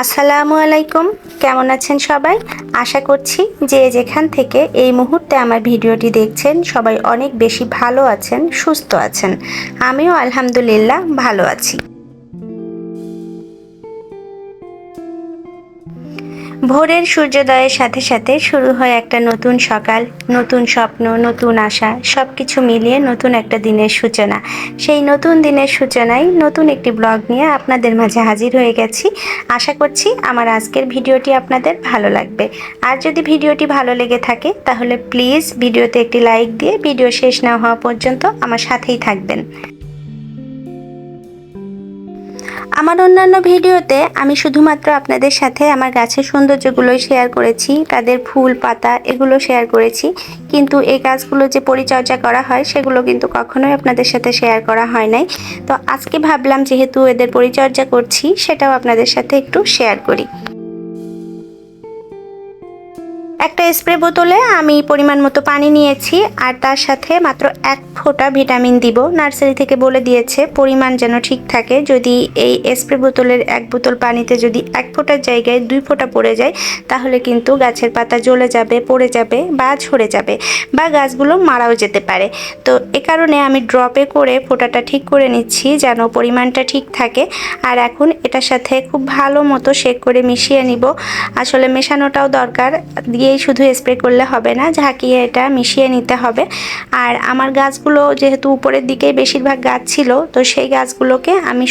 আসসালামু আলাইকুম, কেমন আছেন সবাই? আশা করছি যে যেখান থেকে এই মুহূর্তে আমার ভিডিওটি দেখছেন সবাই অনেক বেশি ভালো আছেন, সুস্থ আছেন। আমিও আলহামদুলিল্লাহ ভালো আছি। ভোরের সূর্যোদয়ের সাথে সাথে শুরু হয় একটা নতুন সকাল, নতুন স্বপ্ন, নতুন আশা, সব কিছু মিলিয়ে নতুন একটা দিনের সূচনা। সেই নতুন দিনের সূচনায় নতুন একটি ব্লগ নিয়ে আপনাদের মাঝে হাজির হয়ে গেছি। আশা করছি আমার আজকের ভিডিওটি আপনাদের ভালো লাগবে। আর যদি ভিডিওটি ভালো লেগে থাকে তাহলে প্লিজ ভিডিওতে একটি লাইক দিয়ে ভিডিও শেষ না হওয়া পর্যন্ত আমার সাথেই থাকবেন। আমার অন্যান্য ভিডিওতে আমি শুধুমাত্র আপনাদের সাথে আমার গাছের সৌন্দর্যগুলোই শেয়ার করেছি, তাদের ফুল পাতা এগুলো শেয়ার করেছি, কিন্তু এই গাছগুলো যে পরিচর্যা করা হয় সেগুলো কিন্তু কখনোই আপনাদের সাথে শেয়ার করা হয় নাই। তো আজকে ভাবলাম যেহেতু এদের পরিচর্যা করছি সেটাও আপনাদের সাথে একটু শেয়ার করি। একটা স্প্রে বোতলে আমি পরিমাণ মতো পানি নিয়েছি আর তার সাথে মাত্র 1 ফোঁটা ভিটামিন দিব। নার্সারি থেকে বলে দিয়েছে পরিমাণ যেন ঠিক থাকে। যদি এই স্প্রে বোতলের 1 বোতল পানিতে যদি 1 ফোঁটার জায়গায় 2 ফোঁটা পড়ে যায় তাহলে কিন্তু গাছের পাতা জ্বলে যাবে, পড়ে যাবে বা ঝরে যাবে বা গাছগুলো মারাও যেতে পারে। তো এ কারণে আমি ড্রপে করে ফোঁটাটা ঠিক করে নিচ্ছি যেন পরিমাণটা ঠিক থাকে। আর এখন এটার সাথে খুব ভালো মতো শেক করে মিশিয়ে নিব। আসলে মেশানোটাও দরকার, দিয়েই শুধু স্প্রে করলে হবে না, ঝাঁকিয়ে এটা মিশিয়ে নিতে হবে। আর আমার গাছগুলো যেহেতু উপরের দিকেই বেশিরভাগ গাছ ছিল, তো সেই গাছগুলোকে আমি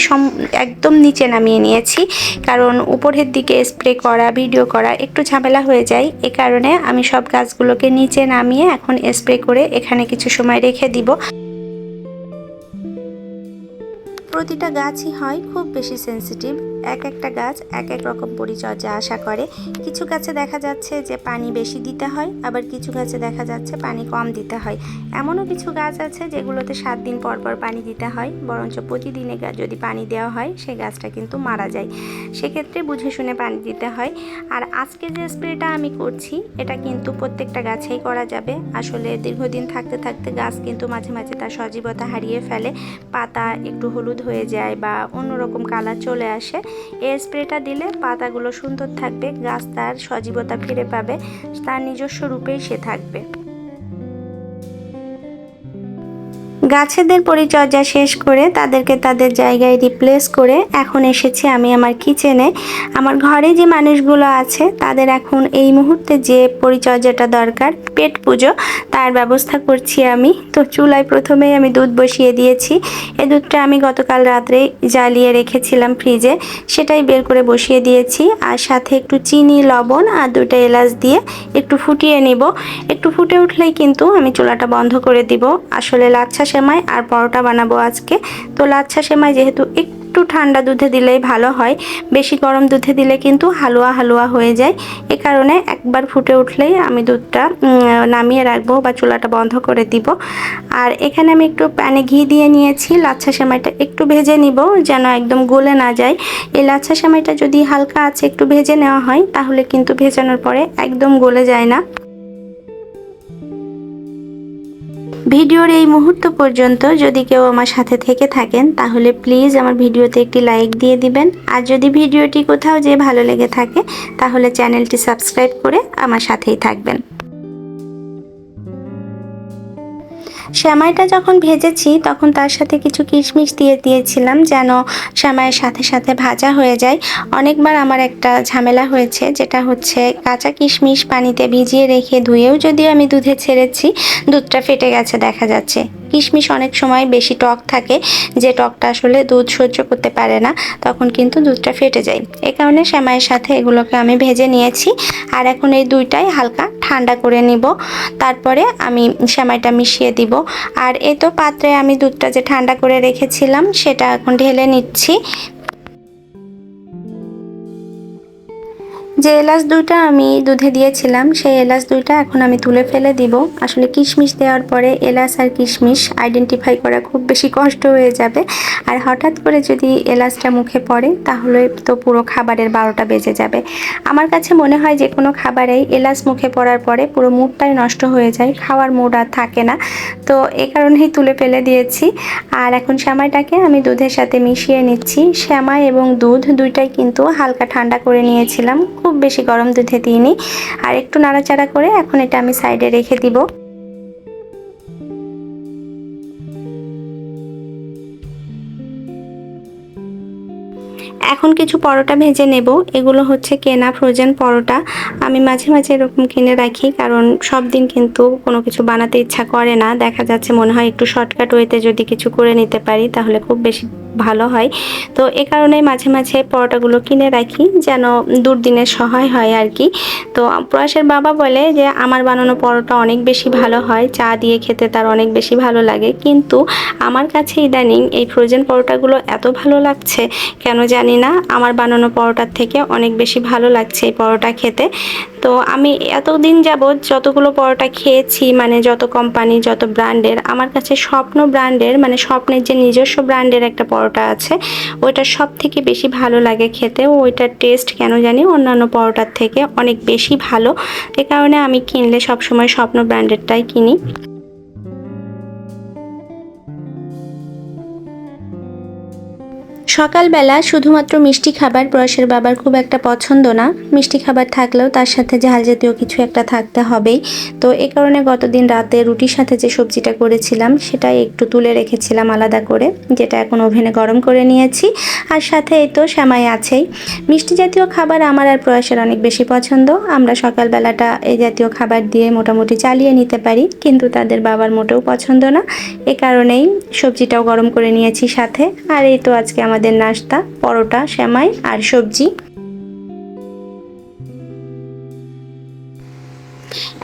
একদম নিচে নামিয়ে নিয়েছি, কারণ উপরের দিকে স্প্রে করা, ভিডিও করা একটু ঝামেলা হয়ে যায়। এ কারণে আমি সব গাছগুলোকে নিচে নামিয়ে এখন স্প্রে করে এখানে কিছু সময় রেখে দিব। প্রতিটা গাছই হয় খুব বেশি সেন্সিটিভ, এক একটা গাছ এক এক রকম পরিচর্যা আশা করে। কিছু গাছে দেখা যাচ্ছে যে পানি বেশি দিতে হয়, আবার কিছু গাছে দেখা যাচ্ছে পানি কম দিতে হয়। এমনও কিছু গাছ আছে যেগুলোতে 7 দিন পর পর পানি দিতে হয়, বরঞ্চ প্রতিদিনে যদি পানি দেওয়া হয় সেই গাছটা কিন্তু মারা যায়। সেক্ষেত্রে বুঝে শুনে পানি দিতে হয়। আর আজকে যে স্প্রেটা আমি করছি এটা কিন্তু প্রত্যেকটা গাছেই করা যাবে। আসলে দীর্ঘদিন থাকতে থাকতে গাছ কিন্তু মাঝে মাঝে তার সজীবতা হারিয়ে ফেলে, পাতা একটু হলুদ হয়ে যায় বা অন্যরকম কালার চলে আসে। এই স্প্রেটা দিলে পাতাগুলো সুন্দর থাকবে, গাছ তার সজীবতা ফিরে পাবে, তার নিজস্ব রূপেই সে থাকবে। গাছেদের পরিচর্যা শেষ করে তাদেরকে তাদের জায়গায় রিপ্লেস করে এখন এসেছি আমি আমার কিচেনে। আমার ঘরে যে মানুষগুলো আছে তাদের এখন এই মুহূর্তে যে পরিচর্যাটা দরকার, পেট পুজো, তার ব্যবস্থা করছি আমি। তো চুলায় প্রথমেই আমি দুধ বসিয়ে দিয়েছি। এই দুধটা আমি গতকাল রাত্রে জ্বালিয়ে রেখেছিলাম ফ্রিজে, সেটাই বের করে বসিয়ে দিয়েছি। আর সাথে একটু চিনি, লবণ আর 2টা এলাচ দিয়ে একটু ফুটিয়ে নিব। একটু ফুটে উঠলেই কিন্তু আমি চুলাটা বন্ধ করে দিব। আসলে লাচ্ছা সেমাই আর পরোটা বানাবো আজকে। তো লাচ্ছা সেমাই যেহেতু একটু ঠান্ডা দুধে দিলেই ভালো হয়, বেশি গরম দুধে দিলে কিন্তু হালুয়া হালুয়া হয়ে যায়। এ কারণে একবার ফুটে উঠলেই আমি দুধটা নামিয়ে রাখবো বা চুলাটা বন্ধ করে দিব। আর এখানে আমি একটু প্যানে ঘি দিয়ে নিয়েছি। লাচ্ছা সেমাইটা একটু ভেজে নিব যেন একদম গলে না যায়। এই লাচ্ছা সেমাইটা যদি হালকা আছে একটু ভেজে নেওয়া হয় তাহলে কিন্তু ভেজানোর পরে একদম গলে যায় না। ভিডিওর এই মুহূর্ত পর্যন্ত যদি কেউ আমার সাথে থেকে থাকেন তাহলে প্লিজ আমার ভিডিওতে একটি লাইক দিয়ে দিবেন। আর যদি ভিডিওটি কোথাও যে ভালো লেগে থাকে তাহলে চ্যানেলটি সাবস্ক্রাইব করে আমার সাথেই থাকবেন। সেমাইটা যখন ভেজেছি তখন তার সাথে কিছু কিশমিশ দিয়ে দিয়েছিলাম যেন সেমাইয়ের সাথে সাথে ভাজা হয়ে যায়। অনেকবার আমার একটা ঝামেলা হয়েছে, যেটা হচ্ছে কাঁচা কিশমিশ পানিতে ভিজিয়ে রেখে ধুয়েও যদিও আমি দুধে ছেড়েছি, দুধটা ফেটে গেছে দেখা যাচ্ছে। কিশমিশ অনেক সময় বেশি টক থাকে, যে টকটা আসলে দুধ সহ্য করতে পারে না, তখন কিন্তু দুধটা ফেটে যায়। এ কারণে সেমাইয়ের সাথে এগুলোকে আমি ভেজে নিয়েছি। আর এখন এই দুইটাই হালকা ঠান্ডা করে নিব, তারপরে আমি সেমাইটা মিশিয়ে দিব। আর এই তো পাত্রে আমি দুধটা যে ঠান্ডা করে রেখেছিলাম সেটা এখন ঢেলে নিচ্ছি। যে এলাচ দুইটা আমি দুধে দিয়েছিলাম সেই এলাচ দুইটা এখন আমি তুলে ফেলে দিব। আসলে কিশমিশ দেওয়ার পরে এলাচ আর কিশমিশ আইডেন্টিফাই করা খুব বেশি কষ্ট হয়ে যাবে, আর হঠাৎ করে যদি এলাচটা মুখে পড়ে তাহলে তো পুরো খাবারের 12টা বেজে যাবে। আমার কাছে মনে হয় যে কোনো খাবারেই এলাচ মুখে পড়ার পরে পুরো মুডটাই নষ্ট হয়ে যায়, খাওয়ার মুড আর থাকে না। তো এই কারণেই তুলে ফেলে দিয়েছি। আর এখন সেমাইটাকে আমি দুধের সাথে মিশিয়ে নিচ্ছি। সেমাই এবং দুধ দুইটাই কিন্তু হালকা ঠান্ডা করে নিয়েছিলাম, খুব বেশি গরম দুধে দিইনি। আর একটু নাড়াচাড়া করে এখন এটা আমি সাইডে রেখে দিব। এখন কিছু পরোটা ভেজে নেব। এগুলো হচ্ছে কেনা ফ্রোজেন পরোটা। আমি মাঝে মাঝে এরকম কিনে রাখি, কারণ সব দিন কিন্তু কোনো কিছু বানাতে ইচ্ছা করে না। দেখা যাচ্ছে মনে হয় একটু শর্টকাট ওয়েতে যদি কিছু করে নিতে পারি তাহলে খুব বেশি ভালো হয়। তো এ কারণে মাঝে মাঝে পরোটাগুলো কিনে রাখি যেন দুর্দিনের সহায় হয় আর কি। তো প্রয়াসের বাবা বলে যে আমার বানানো পরোটা অনেক বেশি ভালো হয়, চা দিয়ে খেতে তার অনেক বেশি ভালো লাগে। কিন্তু আমার কাছে ইদানিং এই ফ্রোজেন পরোটাগুলো এত ভালো লাগছে কেন জানি না, আমার বানানো পরোটার থেকে অনেক বেশি ভালো লাগছে এই পরোটা খেতে। তো আমি এতদিন যাবৎ যতগুলো পরোটা খেয়েছি, মানে যত কোম্পানি যত ব্র্যান্ডের, আমার কাছে স্বপ্ন ব্র্যান্ডের মানে স্বপ্নের যে নিজস্ব ব্র্যান্ডের একটা পরোটা আছে ওইটা সব থেকে বেশি ভালো লাগে খেতে। ওইটার টেস্ট কেন জানি অন্যান্য পরোটার থেকে অনেক বেশি ভালো। এ কারণে আমি কিনলে সবসময় স্বপ্ন ব্র্যান্ডেরটাই কিনি। সকালবেলা শুধুমাত্র মিষ্টি খাবার প্রয়াসের বাবার খুব একটা পছন্দ না। মিষ্টি খাবার থাকলেও তার সাথে ঝাল জাতীয় কিছু একটা থাকতে হবেই। তো এই কারণে গতদিন রাতে রুটির সাথে যে সবজিটা করেছিলাম সেটাই একটু তুলে রেখেছিলাম আলাদা করে, যেটা এখন ওভেনে গরম করে নিয়েছি। আর সাথে এই তো সেমাই আছেই। মিষ্টি জাতীয় খাবার আমার আর প্রয়াসের অনেক বেশি পছন্দ। আমরা সকালবেলাটা এই জাতীয় খাবার দিয়ে মোটামুটি চালিয়ে নিতে পারি, কিন্তু তাদের বাবার মোটেও পছন্দ না। এ কারণেই সবজিটাও গরম করে নিয়েছি সাথে। আর এই তো আজকে আমাদের নাস্তা পরোটা, সেমাই আর সবজি।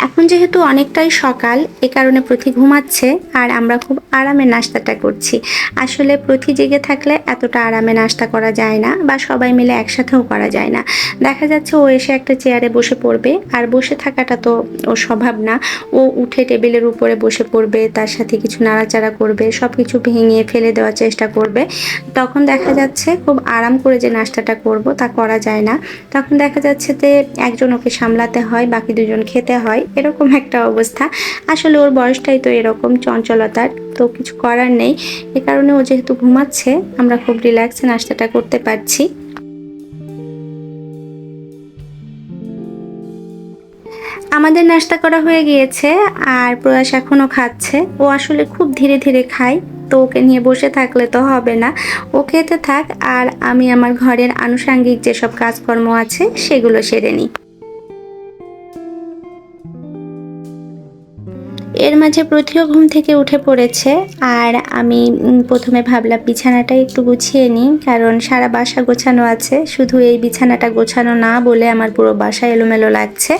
এখন যেহেতু অনেকটাই সকাল, এ কারণে প্রতি ঘুমাচ্ছে আর আমরা খুব আরামে নাস্তাটা করছি। আসলে প্রতি জেগে থাকলে এতটা আরামে নাস্তা করা যায় না, বা সবাই মিলে একসাথেও করা যায় না। দেখা যাচ্ছে ও এসে একটা চেয়ারে বসে পড়বে, আর বসে থাকাটা তো ওর স্বভাব না। ও উঠে টেবিলের উপরে বসে পড়বে, তার সাথে কিছু নাড়াচাড়া করবে, সব কিছু ভেঙে ফেলে দেওয়ার চেষ্টা করবে। তখন দেখা যাচ্ছে খুব আরাম করে যে নাস্তাটা করব তা করা যায় না। তখন দেখা যাচ্ছে যে একজন ওকে সামলাতে হয়, বাকি দুজন খেতে হয়, এরকম একটা অবস্থা। আসলে ওর বয়সটাই তো এরকম চঞ্চলতার, তো কিছু করার নেই। এ কারণে ও যেহেতু ঘুমাচ্ছে আমরা খুব রিল্যাক্সে নাস্তাটা করতে পারছি। আমাদের নাস্তা করা হয়ে গিয়েছে আর প্রয়াস এখনও খাচ্ছে। ও আসলে খুব ধীরে ধীরে খায়, তো ওকে নিয়ে বসে থাকলে তো হবে না। ও খেতে থাক আর আমি আমার ঘরের আনুষাঙ্গিক যেসব কাজকর্ম আছে সেগুলো সেরে নিই। এর মাঝে প্রতিও ঘুম থেকে উঠে পড়েছে, আর আমি প্রথমে ভাবলাম বিছানাটা একটু গুছিয়ে নিই, কারণ সারা বাসা গোছানো আছে, শুধু এই বিছানাটা গোছানো না বলে আমার পুরো বাসা এলোমেলো লাগছে।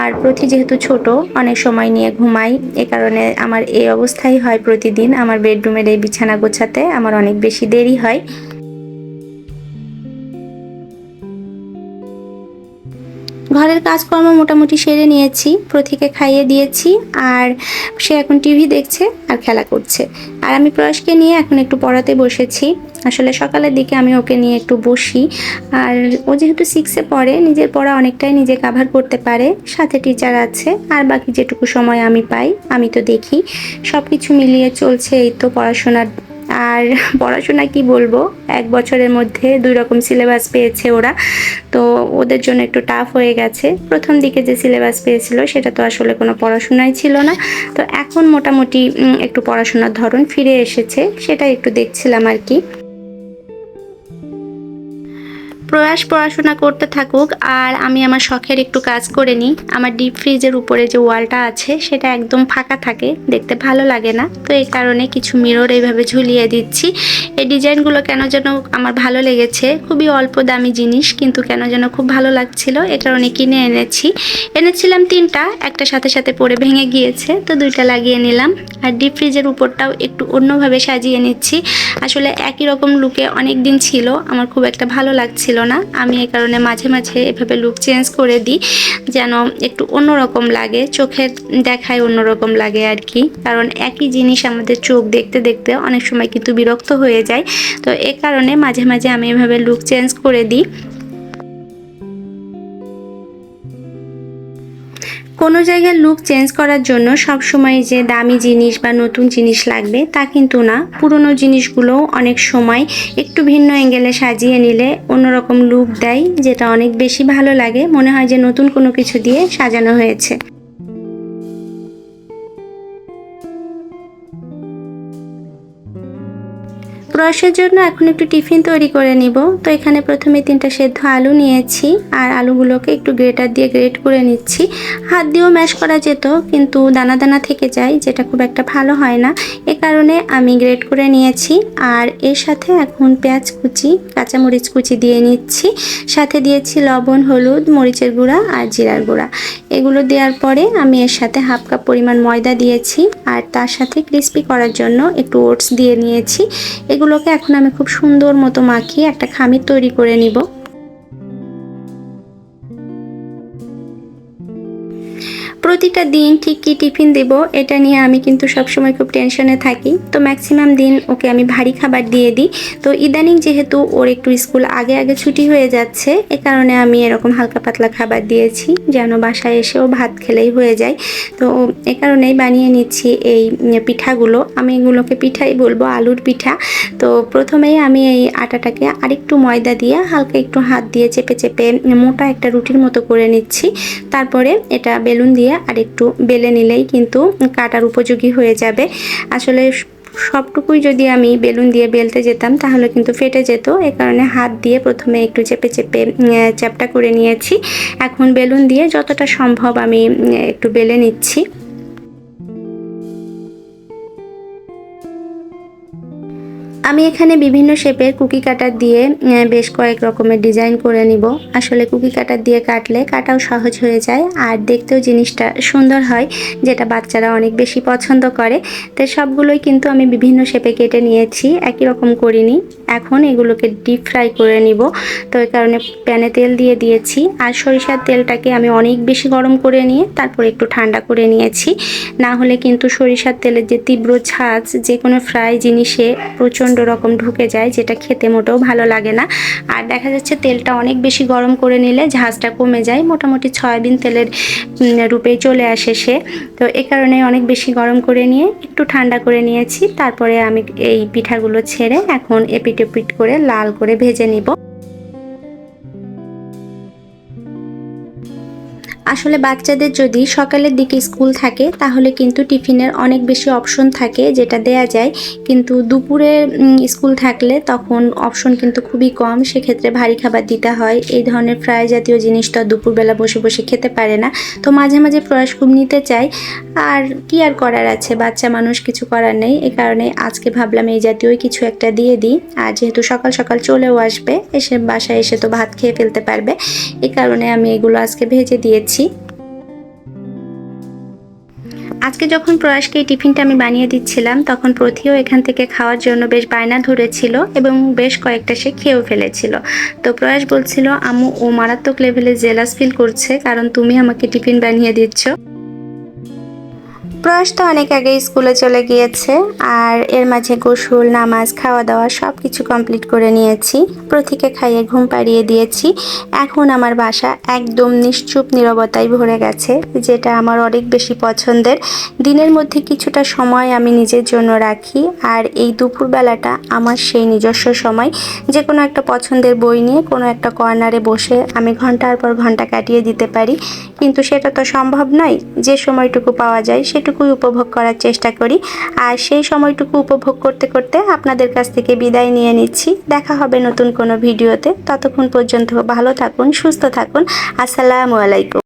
আর প্রতি যেহেতু ছোট, অনেক সময় নিয়ে ঘুমাই, এ কারণে আমার এই অবস্থাই হয় প্রতিদিন। আমার বেডরুমের এই বিছানা গোছাতে আমার অনেক বেশি দেরি হয়। ঘরের কাজকর্ম মোটামুটি সেরে নিয়েছি, প্রতীকে খাইয়ে দিয়েছি, আর সে এখন টিভি দেখছে আর খেলা করছে। আর আমি প্রয়াসকে নিয়ে এখন একটু পড়াতে বসেছি। আসলে সকালের দিকে আমি ওকে নিয়ে একটু বসি, আর ও যেহেতু 6-এ পড়ে নিজের পড়া অনেকটাই নিজে কাভার করতে পারে, সাথে টিচার আছে, আর বাকি যেটুকু সময় আমি পাই আমি তো দেখি। সব কিছু মিলিয়ে চলছে এই তো পড়াশোনার। আর পড়াশোনা কি বলবো, 1 বছরের মধ্যে 2 রকম সিলেবাস পেয়েছে ওরা, তো ওদের জন্য একটু টাফ হয়ে গেছে। প্রথম দিকে যে সিলেবাস পেয়েছিল সেটা তো আসলে কোনো পড়াশোনাই ছিল না, তো এখন মোটামুটি একটু পড়াশোনার ধরন ফিরে এসেছে, সেটা একটু দেখছিলাম আর কি। প্রয়াস পড়াশোনা করতে থাকুক আর আমি আমার শখের একটু কাজ করে নিই। আমার ডিপ ফ্রিজের উপরে যে ওয়ালটা আছে সেটা একদম ফাঁকা থাকে, দেখতে ভালো লাগে না, তো এই কারণে কিছু মিরর এইভাবে ঝুলিয়ে দিচ্ছি। এই ডিজাইনগুলো কেন যেন আমার ভালো লেগেছে, খুবই অল্প দামি জিনিস কিন্তু কেন যেন খুব ভালো লাগছিল, এ কারণে কিনে এনেছিলাম 3টা, একটা সাথে সাথে পড়ে ভেঙে গিয়েছে, তো 2টা লাগিয়ে নিলাম। আর ডিপ ফ্রিজের উপরটাও একটু অন্যভাবে সাজিয়ে নিচ্ছি। আসলে একই রকম লুকে অনেক দিন ছিল, আমার খুব একটা ভালো লাগছিল না। আমি এই কারণে মাঝে মাঝে এভাবে লুক চেঞ্জ করে দিই, যেন একটু অন্যরকম লাগে, চোখের দেখায় অন্যরকম লাগে আর কি। কারণ একই জিনিস আমাদের চোখ দেখতে দেখতে অনেক সময় কিন্তু বিরক্ত হয়ে যায়। তো এ কারণে মাঝে মাঝে আমি এভাবে লুক চেঞ্জ করে দিই। কোনো জায়গায় লুক চেঞ্জ করার জন্য সবসময় যে দামি জিনিস বা নতুন জিনিস লাগবে তা কিন্তু না। পুরনো জিনিসগুলোও অনেক সময় একটু ভিন্ন অ্যাঙ্গেলে সাজিয়ে নিলে অন্যরকম লুক দেয়, যেটা অনেক বেশি ভালো লাগে, মনে হয় যে নতুন কোনো কিছু দিয়ে সাজানো হয়েছে। প্রয়াসের জন্য এখন একটু টিফিন তৈরি করে নিব। তো এখানে প্রথমে 3টা সেদ্ধ আলু নিয়েছি আর আলুগুলোকে একটু গ্রেটার দিয়ে গ্রেট করে নিচ্ছি। হাত দিয়েও ম্যাশ করা যেত, কিন্তু দানা দানা থেকে যায়, যেটা খুব একটা ভালো হয় না। এ কারণে আমি গ্রেট করে নিয়েছি। আর এর সাথে এখন পেঁয়াজ কুচি, কাঁচামরিচ কুচি দিয়ে নিচ্ছি। সাথে দিয়েছি লবণ, হলুদ, মরিচের গুঁড়া আর জিরার গুঁড়া। এগুলো দেওয়ার পরে আমি এর সাথে হাফ কাপ পরিমাণ ময়দা দিয়েছি আর তার সাথে ক্রিস্পি করার জন্য একটু ওটস দিয়ে নিয়েছি। এগুলোকে এখন আমি খুব সুন্দর মতো মাখিয়ে একটা খামির তৈরি করে নিব। প্রতিটা দিন ঠিক কী টিফিন দেব এটা নিয়ে আমি কিন্তু সবসময় খুব টেনশনে থাকি। তো ম্যাক্সিমাম দিন ওকে আমি ভারী খাবার দিয়ে দিই। তো ইদানিং যেহেতু ওর একটু স্কুল আগে আগে ছুটি হয়ে যাচ্ছে, এ কারণে আমি এরকম হালকা পাতলা খাবার দিয়েছি, যেন বাসায় এসেও ভাত খেলেই হয়ে যায়। তো এ কারণেই বানিয়ে নিচ্ছি এই পিঠাগুলো। আমি এগুলোকে পিঠাই বলবো, আলুর পিঠা। তো প্রথমেই আমি এই আটাটাকে আরেকটু ময়দা দিয়ে হালকা একটু হাত দিয়ে চেপে চেপে মোটা একটা রুটির মতো করে নিচ্ছি। তারপরে এটা বেলুন দিয়ে আর একটু বেলে নিলেই কিন্তু কাটার উপযোগী হয়ে যাবে। আসলে সবটুকুই যদি আমি বেলুন দিয়ে বেলতে যেতাম তাহলে কিন্তু ফেটে যেত। এ কারণে হাত দিয়ে প্রথমে একটু চেপে চেপে চ্যাপটা করে নিয়েছি। এখন বেলুন দিয়ে যতটা সম্ভব আমি একটু বেলে নিচ্ছি। আমি এখানে বিভিন্ন শেপের কুকি কাটার দিয়ে বেশ কয়েক রকমের ডিজাইন করে নিব। আসলে কুকি কাটার দিয়ে কাটলে কাটাও সহজ হয়ে যায় আর দেখতেও জিনিসটা সুন্দর হয়, যেটা বাচ্চারা অনেক বেশি পছন্দ করে। তো সবগুলোই কিন্তু আমি বিভিন্ন শেপে কেটে নিয়েছি, একই রকম করিনি। এখন এগুলোকে ডিপ ফ্রাই করে নিব। তো এই কারণে প্যানে তেল দিয়ে দিয়েছি আর সরিষার তেলটাকে আমি অনেক বেশি গরম করে নিয়ে তারপর একটু ঠান্ডা করে নিয়েছি। না হলে কিন্তু সরিষার তেলের যে তীব্র ঝাঁজ যে কোনো ফ্রাই জিনিসে প্রচণ্ড রকম ঢুকে যায়, যেটা খেতে মোটেও ভালো লাগে না। আর দেখা যাচ্ছে তেলটা অনেক বেশি গরম করে নিলে ঝাঁজটা কমে যায়, মোটামুটি সয়াবিন তেলের রূপে চলে আসে সে। তো এ কারণে অনেক বেশি গরম করে নিয়ে একটু ঠান্ডা করে নিয়েছি। তারপরে আমি এই পিঠাগুলো ছেড়ে এখন এপিট ওপিট করে লাল করে ভেজে নিব। আসলে বাচ্চাদের যদি সকালের দিকে স্কুল থাকে তাহলে কিন্তু টিফিনের অনেক বেশি অপশন থাকে যেটা দেয়া যায়, কিন্তু দুপুরে স্কুল থাকলে তখন অপশন কিন্তু খুবই কম। সেক্ষেত্রে ভারী খাবার দিতে হয়। এই ধরনের ফ্রাই জাতীয় জিনিসটা দুপুরবেলা বসে বসে খেতে পারে না। তো মাঝে মাঝে প্রয়াস খুব নিতে চাই, আর কি আর করার আছে, বাচ্চা মানুষ, কিছু করার নেই। এই কারণে আজকে ভাবলাম এই জাতীয় কিছু একটা দিয়ে দিই। আর যেহেতু সকাল সকাল চলেও আসবে, এসে বাসায় এসে তো ভাত খেয়ে ফেলতে পারবে, এই কারণে আমি এগুলো আজকে ভেজে দিয়েছি। আজকে যখন প্রয়াসকে এই টিফিনটা আমি বানিয়ে দিচ্ছিলাম তখন প্রথিও এখান থেকে খাওয়ার জন্য বেশ বায়না ধরেছিল এবং বেশ কয়েকটা সে খেয়েও ফেলেছিল। তো প্রয়াস বলছিল, আম্মু ও মারাত্মক লেভেলে জেলাস ফিল করছে কারণ তুমি আমাকে টিফিন বানিয়ে দিচ্ছ। প্রয়াস তো অনেক আগে স্কুলে চলে গিয়েছে আর এর মাঝে গোসল, নামাজ, খাওয়া দাওয়া সব কিছু কমপ্লিট করে নিয়েছি। প্রথিকে খাইয়ে ঘুম পাড়িয়ে দিয়েছি। এখন আমার বাসা একদম নিশ্চুপ নীরবতায় ভরে গেছে, যেটা আমার অনেক বেশি পছন্দের। দিনের মধ্যে কিছুটা সময় আমি নিজের জন্য রাখি আর এই দুপুরবেলাটা আমার সেই নিজস্ব সময়। যে কোনো একটা পছন্দের বই নিয়ে কোনো একটা কর্নারে বসে আমি ঘন্টার পর ঘন্টা কাটিয়ে দিতে পারি, কিন্তু সেটা তো সম্ভব নয়। যে সময়টুকু পাওয়া যায় সেটুকুই উপভোগ করার চেষ্টা করি। আর সেই সময়টুকু উপভোগ করতে করতে আপনাদের কাছ থেকে বিদায় নিয়ে নিচ্ছি। দেখা হবে নতুন কোনো ভিডিওতে। ততক্ষণ পর্যন্ত ভালো থাকুন, সুস্থ থাকুন। আসসালামু আলাইকুম।